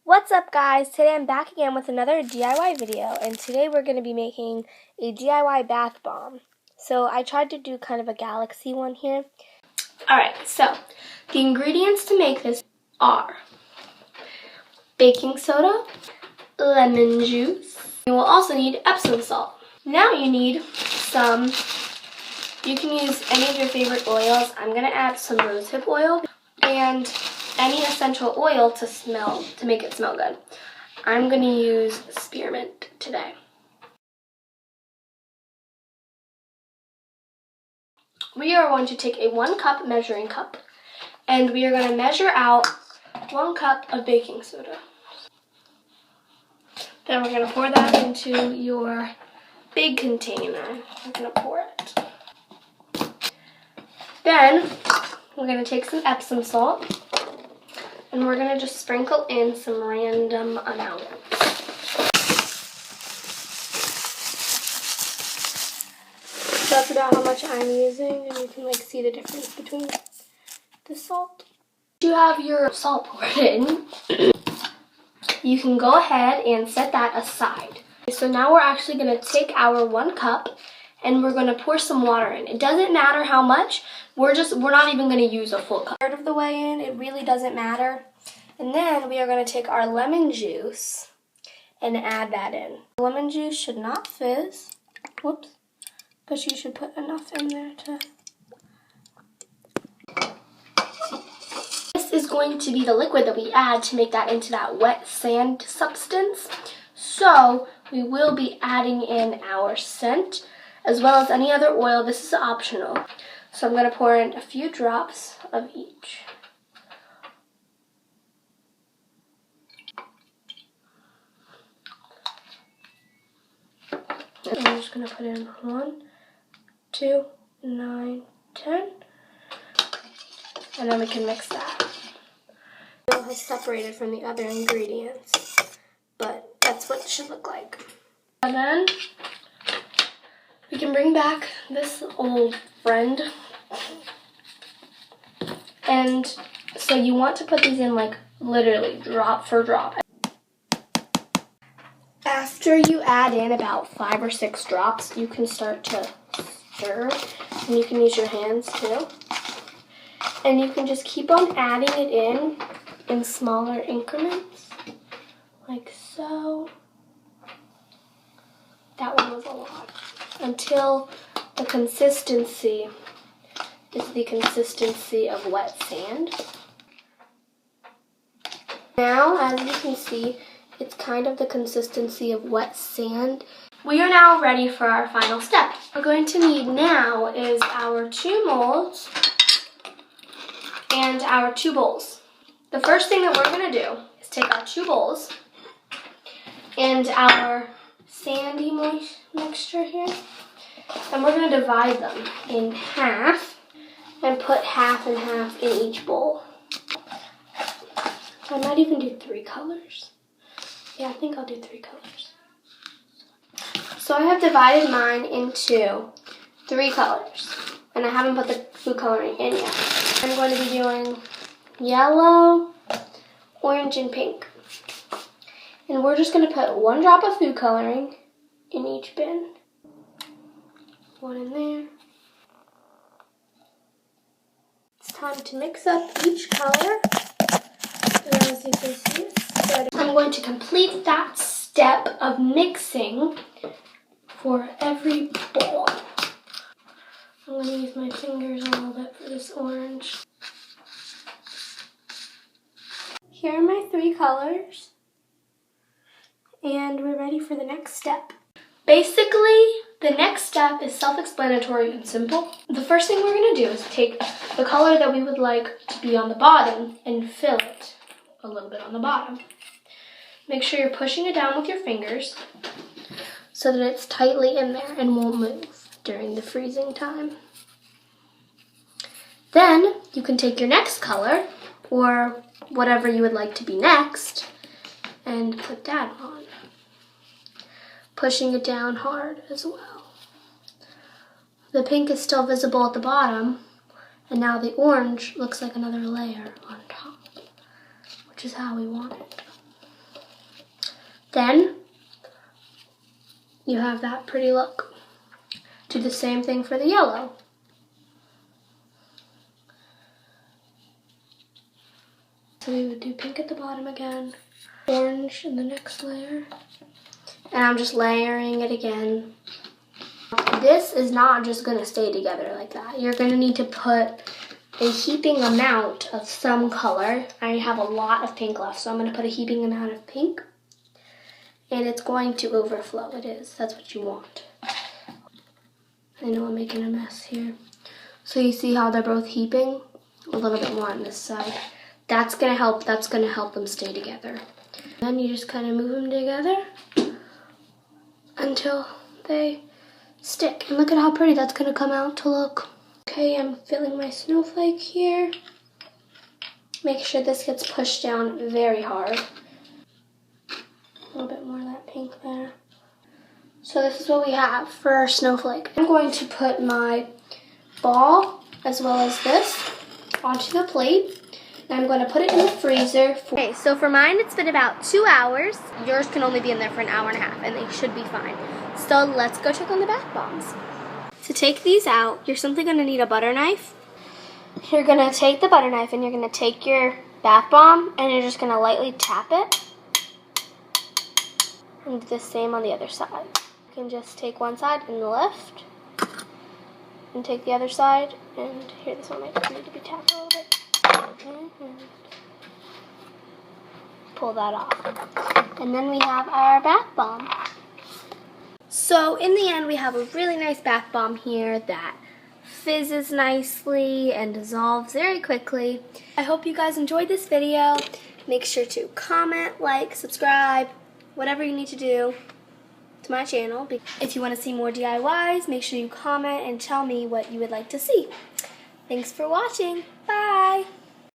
What's up, guys? Today I'm back again with another DIY video, and today we're going to be making a DIY bath bomb. So I tried to do kind of a galaxy one here. Alright, so the ingredients to make this are baking soda, lemon juice. You will also need Epsom salt. Now you need you can use any of your favorite oils. I'm going to add some rosehip oil and any essential oil to make it smell good. I'm going to use spearmint today. We are going to take a 1 cup measuring cup and we are going to measure out 1 cup of baking soda. Then we're going to pour that into your big container. We're going to pour it. Then we're going to take some Epsom salt and we're going to just sprinkle in some random amount. That's about how much I'm using, and you can see the difference between the salt. Once you have your salt poured in, you can go ahead and set that aside. So now we're actually going to take our 1 cup and we're going to pour some water in. It doesn't matter how much. We're not even going to use a full cup. Third of the way in, it really doesn't matter. And then we are going to take our lemon juice and add that in. Lemon juice should not fizz. Whoops. But you should put enough in there to... This is going to be the liquid that we add to make that into that wet sand substance. So we will be adding in our scent as well as any other oil. This is optional. So I'm going to pour in a few drops of each. And I'm just going to put in 1, 2, 9, 10. And then we can mix that. It has separated from the other ingredients, but that's what it should look like. And then we can bring back this old friend. And so you want to put these in literally drop for drop. After you add in about 5 or 6 drops, you can start to stir, and you can use your hands too. And you can just keep on adding it in smaller increments, like so. That one was a lot. Until the consistency is the consistency of wet sand. Now, as you can see, it's kind of the consistency of wet sand. We are now ready for our final step. What we're going to need now is our 2 molds and our 2 bowls. The first thing that we're going to do is take our 2 bowls and our sandy mixture here, and we're going to divide them in half and put half and half in each bowl. I might even do 3 colors. Yeah, I think I'll do 3 colors. So I have divided mine into 3 colors, and I haven't put the food coloring in yet. I'm going to be doing yellow, orange, and pink. And we're just going to put 1 drop of food coloring in each bin. 1 in there. It's time to mix up each color. And as you can see, it's starting. I'm going to complete that step of mixing for every bowl. I'm going to use my fingers a little bit for this orange. Here are my 3 colors. And we're ready for the next step. Basically, the next step is self-explanatory and simple. The first thing we're going to do is take the color that we would like to be on the bottom and fill it a little bit on the bottom. Make sure you're pushing it down with your fingers so that it's tightly in there and won't move during the freezing time. Then you can take your next color, or whatever you would like to be next, and put that on. Pushing it down hard as well. The pink is still visible at the bottom, and now the orange looks like another layer on top, which is how we want it. Then you have that pretty look. Do the same thing for the yellow. So we would do pink at the bottom again, orange in the next layer, and I'm just layering it again. This is not just gonna stay together like that. You're gonna need to put a heaping amount of some color. I have a lot of pink left, so I'm gonna put a heaping amount of pink, and it's going to overflow. It is, that's what you want. I know I'm making a mess here. So you see how they're both heaping? A little bit more on this side. That's gonna help them stay together. Then you just kind of move them together until they stick. And look at how pretty that's gonna come out to look. Okay, I'm filling my snowflake here. Make sure this gets pushed down very hard. A little bit more of that pink there. So this is what we have for our snowflake. I'm going to put my ball as well as this onto the plate. I'm going to put it in the freezer. Okay, so for mine, it's been about 2 hours. Yours can only be in there for an hour and a half, and they should be fine. So let's go check on the bath bombs. To take these out, you're simply going to need a butter knife. You're going to take the butter knife, and you're going to take your bath bomb, and you're just going to lightly tap it. And do the same on the other side. You can just take one side and lift, and take the other side, and here, this one might need to be tapped a little bit. Pull that off. And then we have our bath bomb. So in the end, we have a really nice bath bomb here that fizzes nicely and dissolves very quickly. I hope you guys enjoyed this video. Make sure to comment, like, subscribe, whatever you need to do to my channel. If you want to see more DIYs, make sure you comment and tell me what you would like to see. Thanks for watching. Bye!